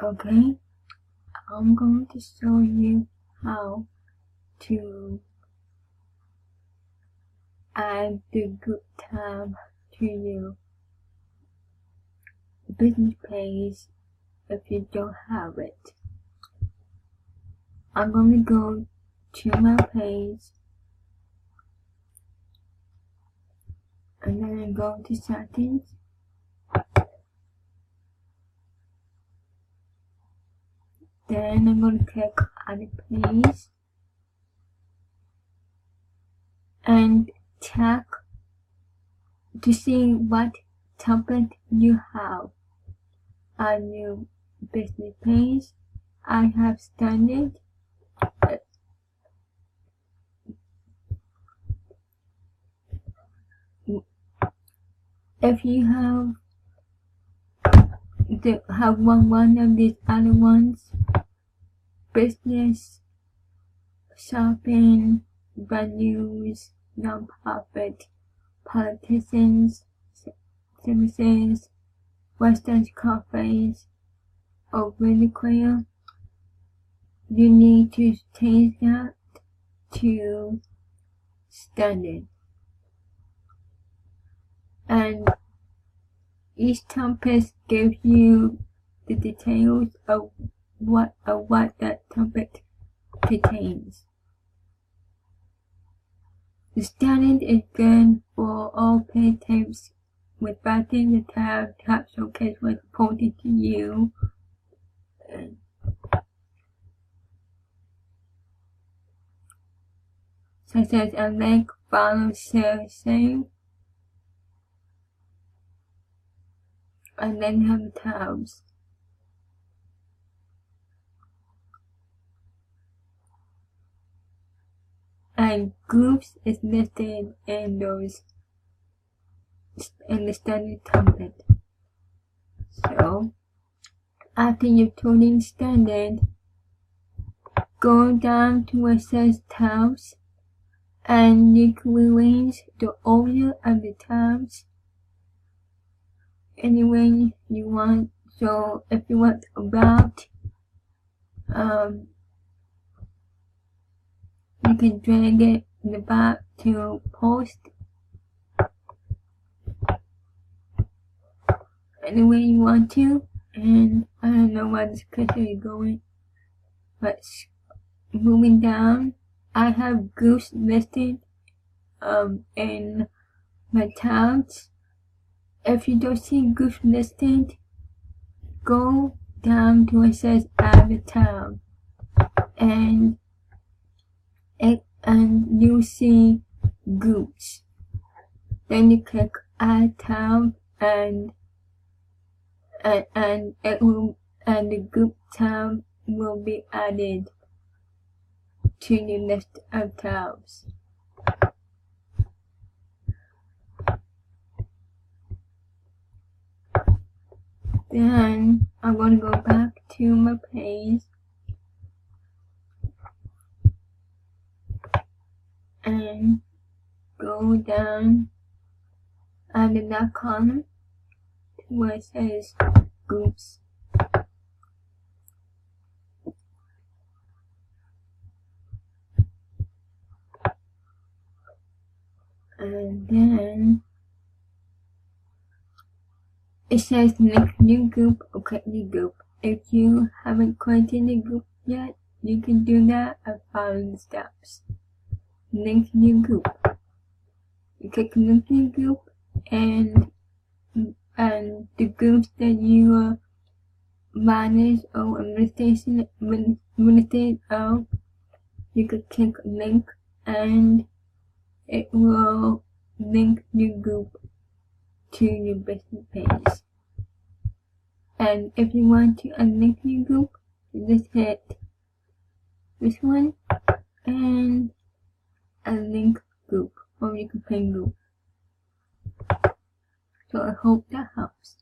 Okay, I'm going to show you how to add the group tab to your business page if you don't have it. I'm going to go to my page and then I go to settings. Then I'm going to click on the page and check to see what template you have on your business page. I have standard. If you have one of these other ones, business, shopping, venues, non-profit, politicians, services, Western cafes, or really clear, you need to change that to standard. And each template gives you the details of what that template contains. The standard is good for all page types with button, the tab showcase what's important to you. Such as a link, follow, share, save. And then have tabs. And groups is listed in the standard template. So after you've tuned in standard, go down to where it says tabs and you can rearrange the order of the tabs any way you want. So if you want about, you can drag it in the back to post any way you want to. And I don't know where this picture is going, but moving down, I have groups listed in my tabs. If you don't see groups listed, go down to where it says add a tab, and you'll see groups. Then you click add tab and the group tab will be added to your list of tabs. Then I'm going to go back to my page and go down under that column to where it says groups. And then it says link new group or create new group. If you haven't created a group yet, you can do that by following the steps. Link new group. You click link new group and the groups that you manage or administrated of, you could click link and it will link new group to your business page. And if you want to unlink your group, you just hit this one and unlink group, or you can pin group. So I hope that helps.